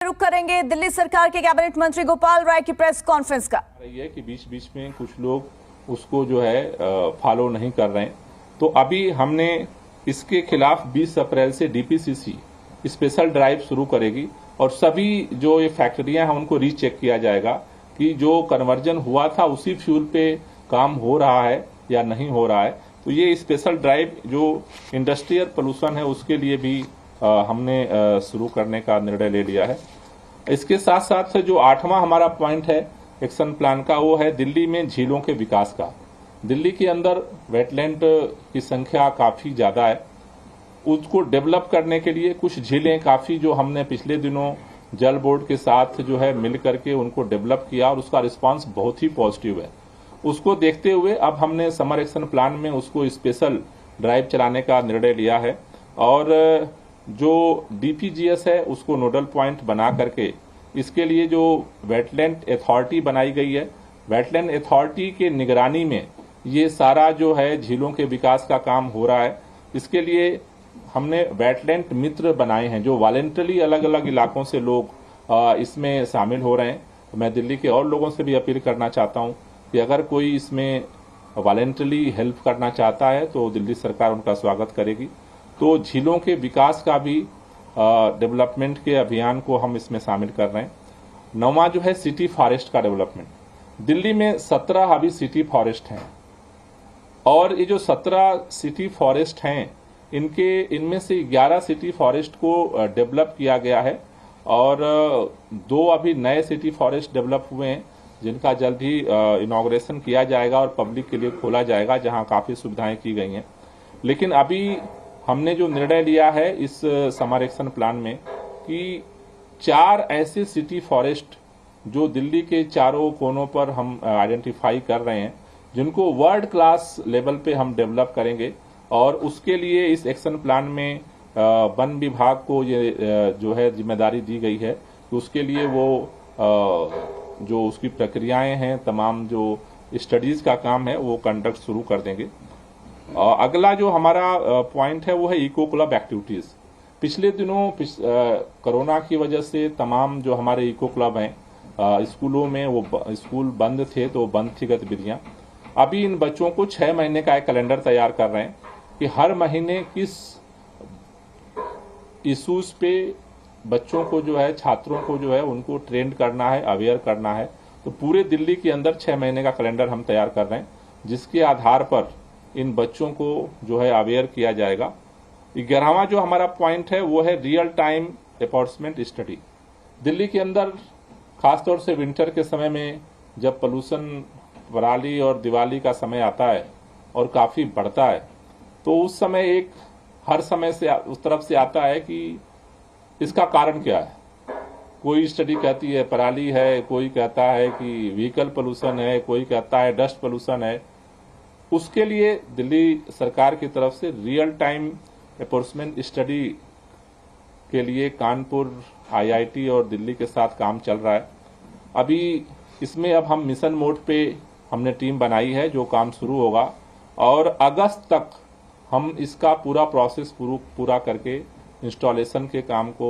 रुक करेंगे दिल्ली सरकार के कैबिनेट मंत्री गोपाल राय की प्रेस कॉन्फ्रेंस का। ये कि बीच बीच में कुछ लोग उसको जो है फॉलो नहीं कर रहे हैं, तो अभी हमने इसके खिलाफ 20 अप्रैल से डीपीसीसी स्पेशल ड्राइव शुरू करेगी और सभी जो ये फैक्ट्रियां हैं उनको रीचेक किया जाएगा कि जो कन्वर्जन हुआ था उसी फ्यूल पे काम हो रहा है या नहीं हो रहा है। तो ये स्पेशल ड्राइव जो इंडस्ट्रियल पोल्यूशन है उसके लिए भी हमने शुरू करने का निर्णय ले लिया है। इसके साथ साथ जो 8वां हमारा पॉइंट है एक्शन प्लान का, वो है दिल्ली में झीलों के विकास का। दिल्ली के अंदर वेटलैंड की संख्या काफी ज्यादा है, उसको डेवलप करने के लिए कुछ झीलें काफी जो हमने पिछले दिनों जल बोर्ड के साथ जो है मिल करके उनको डेवलप किया और उसका रिस्पांस बहुत ही पॉजिटिव है। उसको देखते हुए अब हमने समर एक्शन प्लान में उसको स्पेशल ड्राइव चलाने का निर्णय लिया है और जो डीपीजीएस है उसको नोडल पॉइंट बना करके इसके लिए जो वेटलैंड अथॉरिटी बनाई गई है, वेटलैंड अथॉरिटी के निगरानी में ये सारा जो है झीलों के विकास का काम हो रहा है। इसके लिए हमने वेटलैंड मित्र बनाए हैं जो वॉलंटरी अलग अलग इलाकों से लोग इसमें शामिल हो रहे हैं। मैं दिल्ली के और लोगों से भी अपील करना चाहता हूं कि अगर कोई इसमें वॉलंटरी हेल्प करना चाहता है तो दिल्ली सरकार उनका स्वागत करेगी। तो झीलों के विकास का भी डेवलपमेंट के अभियान को हम इसमें शामिल कर रहे हैं। 9वां जो है सिटी फॉरेस्ट का डेवलपमेंट। दिल्ली में 17 अभी सिटी फॉरेस्ट हैं और ये जो 17 सिटी फॉरेस्ट हैं इनमें से 11 सिटी फॉरेस्ट को डेवलप किया गया है और 2 अभी नए सिटी फॉरेस्ट डेवलप हुए हैं जिनका जल्द ही इनॉग्रेशन किया जाएगा और पब्लिक के लिए खोला जाएगा, जहां काफी सुविधाएं की गई हैं। लेकिन अभी हमने जो निर्णय लिया है इस समर एक्शन प्लान में कि 4 ऐसे सिटी फॉरेस्ट जो दिल्ली के चारों कोनों पर हम आइडेंटिफाई कर रहे हैं जिनको वर्ल्ड क्लास लेवल पे हम डेवलप करेंगे और उसके लिए इस एक्शन प्लान में वन विभाग को ये जो है जिम्मेदारी दी गई है कि उसके लिए वो जो उसकी प्रक्रियाएं हैं, तमाम जो स्टडीज का काम है वो कंडक्ट शुरू कर देंगे। अगला जो हमारा पॉइंट है वो है इको क्लब एक्टिविटीज। पिछले दिनों कोरोना की वजह से तमाम जो हमारे इको क्लब हैं स्कूलों में वो स्कूल बंद थे तो बंद थी गतिविधियां। अभी इन बच्चों को 6 महीने का एक कैलेंडर तैयार कर रहे हैं कि हर महीने किस इश्यूज पे बच्चों को जो है, छात्रों को जो है उनको ट्रेंड करना है, अवेयर करना है। तो पूरे दिल्ली के अंदर 6 महीने का कैलेंडर हम तैयार कर रहे हैं जिसके आधार पर इन बच्चों को जो है अवेयर किया जाएगा। 11वां जो हमारा पॉइंट है वो है real time enforcement study. Delhi के अंदर खासतौर से विंटर के समय में जब पोल्यूशन पराली और दिवाली का समय आता है और काफी बढ़ता है तो उस समय एक हर समय से उस तरफ से आता है कि इसका कारण क्या है। कोई स्टडी कहती है पराली है, कोई कहता है कि व्हीकल पोल्यूशन है, कोई कहता है डस्ट पोल्यूशन है। उसके लिए दिल्ली सरकार की तरफ से रियल टाइम एनफोर्समेंट स्टडी के लिए कानपुर, आईआईटी और दिल्ली के साथ काम चल रहा है। अभी इसमें अब हम मिशन मोड पे हमने टीम बनाई है जो काम शुरू होगा और अगस्त तक हम इसका पूरा प्रोसेस पूरा करके इंस्टॉलेशन के काम को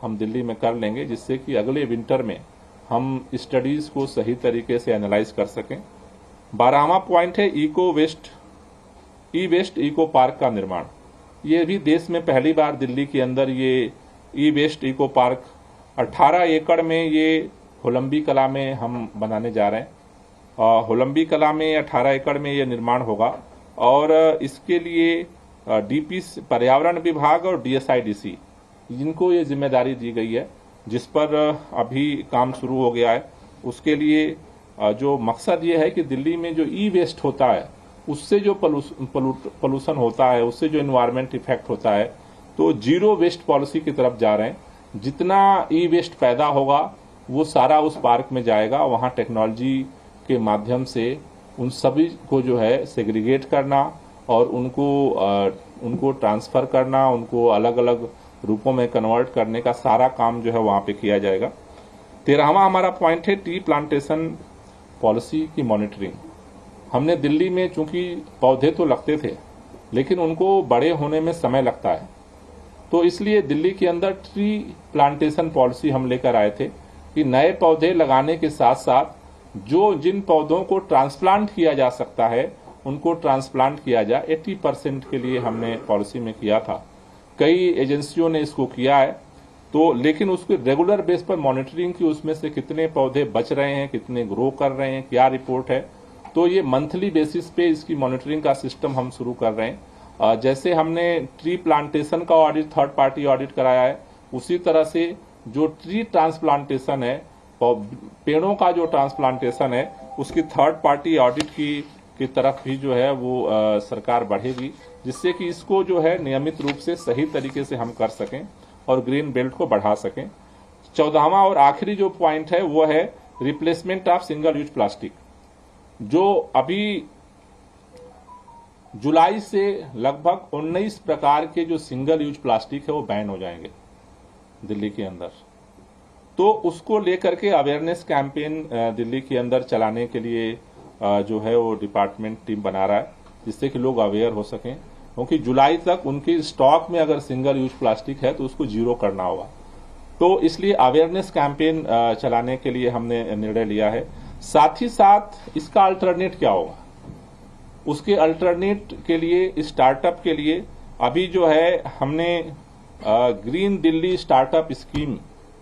हम दिल्ली में कर लेंगे, जिससे कि अगले विंटर में हम स्टडीज को सही तरीके से एनालाइज कर सकें। 12वां पॉइंट है ई वेस्ट इको पार्क का निर्माण। ये भी देश में पहली बार दिल्ली के अंदर ये ई वेस्ट इको पार्क 18 एकड़ में ये होलंबी कला में हम बनाने जा रहे हैं। होलंबी कला में 18 एकड़ में ये निर्माण होगा और इसके लिए पर्यावरण विभाग और डीएसआईडीसी जिनको ये जिम्मेदारी दी गई है, जिस पर अभी काम शुरू हो गया है। उसके लिए जो मकसद ये है कि दिल्ली में जो ई वेस्ट होता है उससे जो पोल्यूशन होता है, उससे जो एनवायरमेंट इफेक्ट होता है, तो जीरो वेस्ट पॉलिसी की तरफ जा रहे हैं। जितना ई वेस्ट पैदा होगा वो सारा उस पार्क में जाएगा। वहां टेक्नोलॉजी के माध्यम से उन सभी को जो है सेग्रीगेट करना और उनको ट्रांसफर करना, उनको अलग अलग रूपों में कन्वर्ट करने का सारा काम जो है वहां पे किया जाएगा। 13वां हमारा पॉइंट है टी प्लांटेशन पॉलिसी की मॉनिटरिंग। हमने दिल्ली में चूंकि पौधे तो लगते थे लेकिन उनको बड़े होने में समय लगता है तो इसलिए दिल्ली के अंदर ट्री प्लांटेशन पॉलिसी हम लेकर आए थे कि नए पौधे लगाने के साथ साथ जिन पौधों को ट्रांसप्लांट किया जा सकता है उनको ट्रांसप्लांट किया जाए। 80% के लिए हमने पॉलिसी में किया था। कई एजेंसियों ने इसको किया है, तो लेकिन उसके रेगुलर बेस पर मॉनिटरिंग की, उसमें से कितने पौधे बच रहे हैं, कितने ग्रो कर रहे हैं, क्या रिपोर्ट है, तो ये मंथली बेसिस पे इसकी मॉनिटरिंग का सिस्टम हम शुरू कर रहे हैं। जैसे हमने ट्री प्लांटेशन का ऑडिट, थर्ड पार्टी ऑडिट कराया है, उसी तरह से जो ट्री ट्रांसप्लांटेशन है, पेड़ों का जो ट्रांसप्लांटेशन है, उसकी थर्ड पार्टी ऑडिट की तरफ भी जो है वो सरकार बढ़ेगी, जिससे कि इसको जो है नियमित रूप से सही तरीके से हम कर सकें और ग्रीन बेल्ट को बढ़ा सकें। 14वां और आखिरी जो पॉइंट है वो है replacement of single use plastic. जो अभी जुलाई से लगभग 19 प्रकार के जो सिंगल यूज प्लास्टिक है वो बैन हो जाएंगे दिल्ली के अंदर। तो उसको लेकर के अवेयरनेस कैंपेन दिल्ली के अंदर चलाने के लिए जो है वो डिपार्टमेंट टीम बना रहा है, जिससे कि लोग अवेयर हो सकें, क्योंकि जुलाई तक उनके स्टॉक में अगर सिंगल यूज प्लास्टिक है तो उसको जीरो करना होगा। तो इसलिए अवेयरनेस कैंपेन चलाने के लिए हमने निर्णय लिया है। साथ ही साथ इसका अल्टरनेट क्या होगा, उसके अल्टरनेट के लिए, स्टार्टअप के लिए अभी जो है हमने ग्रीन दिल्ली स्टार्टअप स्कीम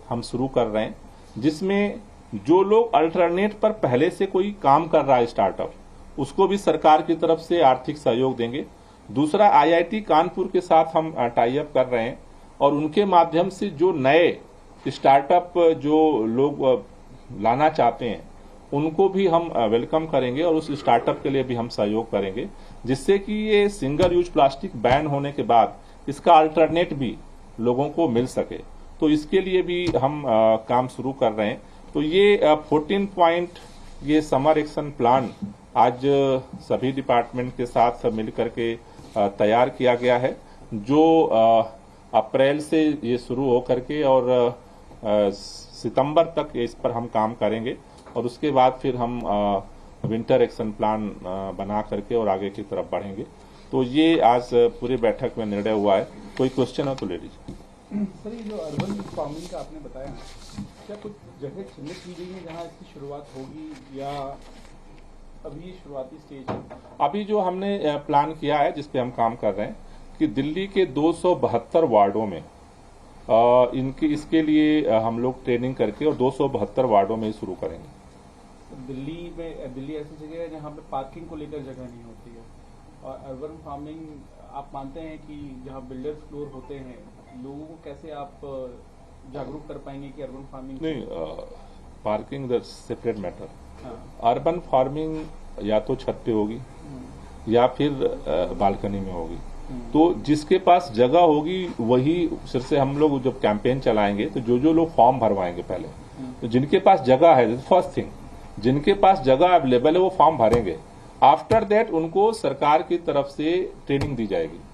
हम शुरू कर रहे हैं, जिसमें जो लोग अल्टरनेट पर पहले से कोई काम कर रहा है स्टार्टअप, उसको भी सरकार की तरफ से आर्थिक सहयोग देंगे। दूसरा, IIT कानपुर के साथ हम टाई अप कर रहे हैं और उनके माध्यम से जो नए स्टार्टअप जो लोग लाना चाहते हैं उनको भी हम वेलकम करेंगे और उस स्टार्टअप के लिए भी हम सहयोग करेंगे, जिससे कि ये सिंगल यूज प्लास्टिक बैन होने के बाद इसका अल्टरनेट भी लोगों को मिल सके। तो इसके लिए भी हम काम शुरू कर रहे हैं। तो ये 14 पॉइंट ये समर एक्शन प्लान आज सभी डिपार्टमेंट के साथ सब मिल करके तैयार किया गया है, जो अप्रैल से ये शुरू हो करके और सितंबर तक इस पर हम काम करेंगे और उसके बाद फिर हम विंटर एक्शन प्लान बना करके और आगे की तरफ बढ़ेंगे। तो ये आज पूरी बैठक में निर्णय हुआ है। कोई क्वेश्चन हो तो ले लीजिए। सर, ये जो अर्बन फार्मिंग का आपने बताया, क्या कुछ जगह चिन्हित की गई है जहां इसकी शुरुआत होगी या अभी शुरुआती स्टेज है? अभी जो हमने प्लान किया है, जिस पे हम काम कर रहे हैं, कि दिल्ली के 272 वार्डों में इसके लिए हम लोग ट्रेनिंग करके और 272 वार्डों में ही शुरू करेंगे। दिल्ली ऐसी जगह है जहाँ पे पार्किंग को लेकर जगह नहीं होती है, और अर्बन फार्मिंग आप मानते हैं कि जहाँ बिल्डर्स फ्लोर होते हैं, लोगों को कैसे आप जागरूक कर पाएंगे कि अर्बन फार्मिंग नहीं, पार्किंग दैट्स सेपरेट मैटर। हाँ। अर्बन फार्मिंग या तो छत पे होगी या फिर बालकनी में होगी। तो जिसके पास जगह होगी वही, फिर से हम लोग जब कैंपेन चलाएंगे तो जो लोग फॉर्म भरवाएंगे पहले, तो जिनके पास जगह है, फर्स्ट थिंग, जिनके पास जगह अवेलेबल है वो फॉर्म भरेंगे। आफ्टर दैट उनको सरकार की तरफ से ट्रेनिंग दी जाएगी।